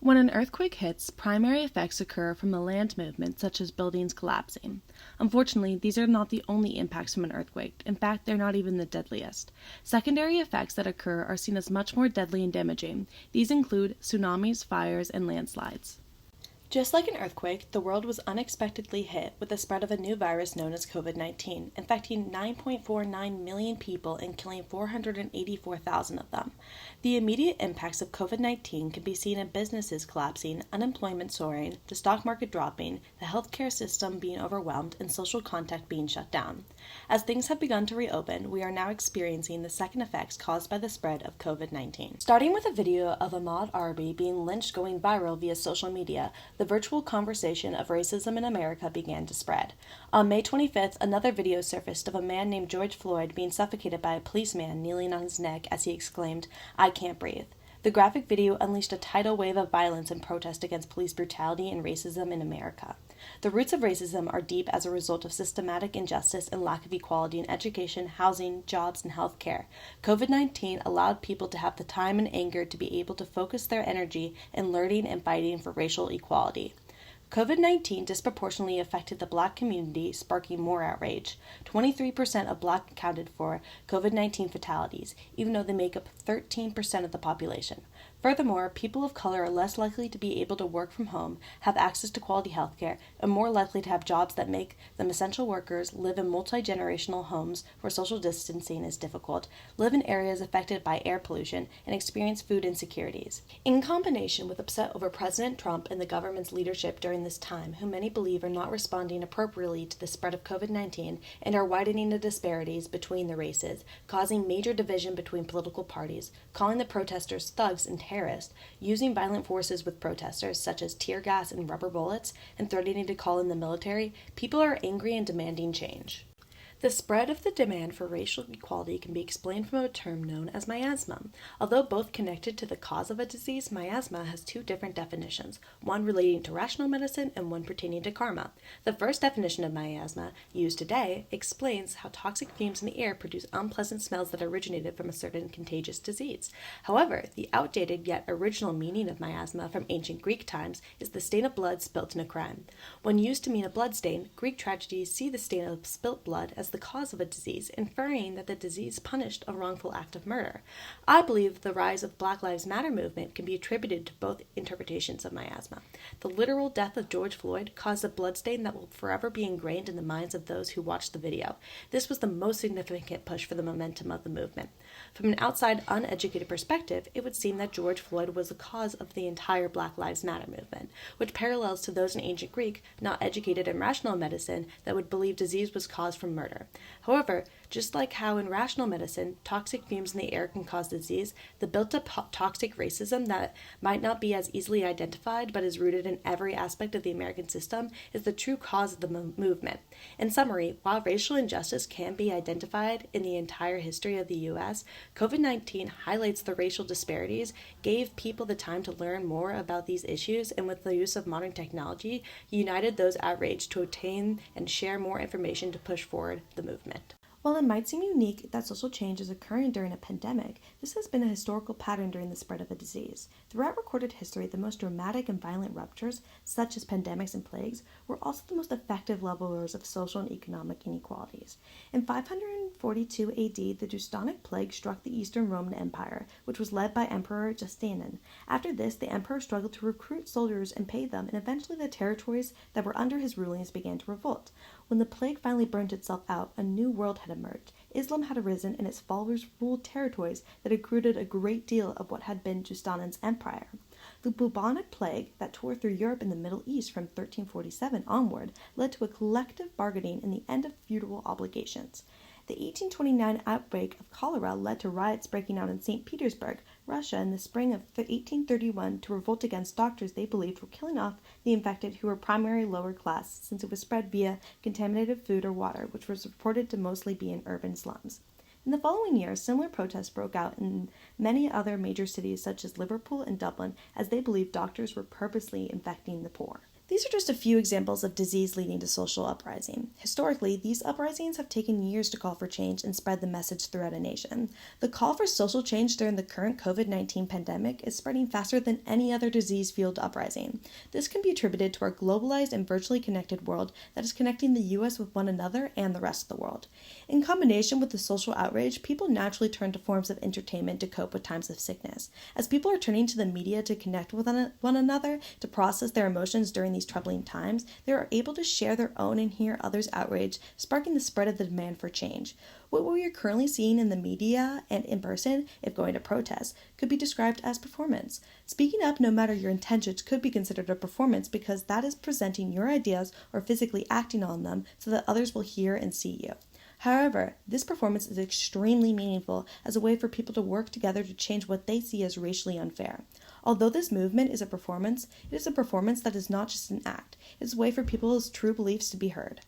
When an earthquake hits, primary effects occur from the land movement, such as buildings collapsing. Unfortunately, these are not the only impacts from an earthquake. In fact, they're not even the deadliest. Secondary effects that occur are seen as much more deadly and damaging. These include tsunamis, fires, and landslides. Just like an earthquake, the world was unexpectedly hit with the spread of a new virus known as COVID-19, infecting 9.49 million people and killing 484,000 of them. The immediate impacts of COVID-19 can be seen in businesses collapsing, unemployment soaring, the stock market dropping, the healthcare system being overwhelmed, and social contact being shut down. As things have begun to reopen, we are now experiencing the second effects caused by the spread of COVID-19. Starting with a video of Ahmaud Arbery being lynched going viral via social media, the virtual conversation of racism in America began to spread. On May 25th, another video surfaced of a man named George Floyd being suffocated by a policeman kneeling on his neck as he exclaimed, "I can't breathe." The graphic video unleashed a tidal wave of violence and protest against police brutality and racism in America. The roots of racism are deep as a result of systematic injustice and lack of equality in education, housing, jobs, and health care. COVID-19 allowed people to have the time and anger to be able to focus their energy in learning and fighting for racial equality. COVID-19 disproportionately affected the Black community, sparking more outrage. 23% of Black accounted for COVID-19 fatalities, even though they make up 13% of the population. Furthermore, people of color are less likely to be able to work from home, have access to quality health care, and more likely to have jobs that make them essential workers, live in multi-generational homes where social distancing is difficult, live in areas affected by air pollution, and experience food insecurities. In combination with upset over President Trump and the government's leadership during this time, who many believe are not responding appropriately to the spread of COVID-19 and are widening the disparities between the races, causing major division between political parties, calling the protesters thugs and terrorists, using violent forces with protesters such as tear gas and rubber bullets, and threatening to call in the military, people are angry and demanding change. The spread of the demand for racial equality can be explained from a term known as miasma. Although both connected to the cause of a disease, miasma has two different definitions, one relating to rational medicine and one pertaining to karma. The first definition of miasma, used today, explains how toxic fumes in the air produce unpleasant smells that originated from a certain contagious disease. However, the outdated yet original meaning of miasma from ancient Greek times is the stain of blood spilt in a crime. When used to mean a blood stain, Greek tragedies see the stain of spilt blood as the cause of a disease, inferring that the disease punished a wrongful act of murder. I believe the rise of Black Lives Matter movement can be attributed to both interpretations of miasma. The literal death of George Floyd caused a bloodstain that will forever be ingrained in the minds of those who watched the video. This was the most significant push for the momentum of the movement. From an outside, uneducated perspective, it would seem that George Floyd was the cause of the entire Black Lives Matter movement, which parallels to those in ancient Greek, not educated in rational medicine, that would believe disease was caused from murder. However, just like how in rational medicine, toxic fumes in the air can cause disease, the built-up toxic racism that might not be as easily identified but is rooted in every aspect of the American system is the true cause of the movement. In summary, while racial injustice can be identified in the entire history of the U.S., COVID-19 highlights the racial disparities, gave people the time to learn more about these issues, and with the use of modern technology, united those outraged to obtain and share more information to push forward the movement. While it might seem unique that social change is occurring during a pandemic, this has been a historical pattern during the spread of a disease. Throughout recorded history, the most dramatic and violent ruptures, such as pandemics and plagues, were also the most effective levelers of social and economic inequalities. In 542 AD, the Teutonic Plague struck the Eastern Roman Empire, which was led by Emperor Justinian. After this, the emperor struggled to recruit soldiers and pay them, and eventually the territories that were under his rulings began to revolt. When the plague finally burnt itself out, a new world had emerged. Islam had arisen, and its followers ruled territories that included a great deal of what had been Justinian's empire. The bubonic plague that tore through Europe and the Middle East from 1347 onward led to a collective bargaining and the end of feudal obligations. The 1829 outbreak of cholera led to riots breaking out in St. Petersburg, Russia, in the spring of 1831 to revolt against doctors they believed were killing off the infected who were primarily lower class, since it was spread via contaminated food or water, which was reported to mostly be in urban slums. In the following year, similar protests broke out in many other major cities such as Liverpool and Dublin, as they believed doctors were purposely infecting the poor. These are just a few examples of disease leading to social uprising. Historically, these uprisings have taken years to call for change and spread the message throughout a nation. The call for social change during the current COVID-19 pandemic is spreading faster than any other disease-fueled uprising. This can be attributed to our globalized and virtually connected world that is connecting the U.S. with one another and the rest of the world. In combination with the social outrage, people naturally turn to forms of entertainment to cope with times of sickness. As people are turning to the media to connect with one another, to process their emotions during these troubling times, they are able to share their own and hear others' outrage, sparking the spread of the demand for change. What we are currently seeing in the media and in person, if going to protests, could be described as performance. Speaking up, no matter your intentions, could be considered a performance because that is presenting your ideas or physically acting on them so that others will hear and see you. However, this performance is extremely meaningful as a way for people to work together to change what they see as racially unfair. Although this movement is a performance, it is a performance that is not just an act. It is a way for people's true beliefs to be heard.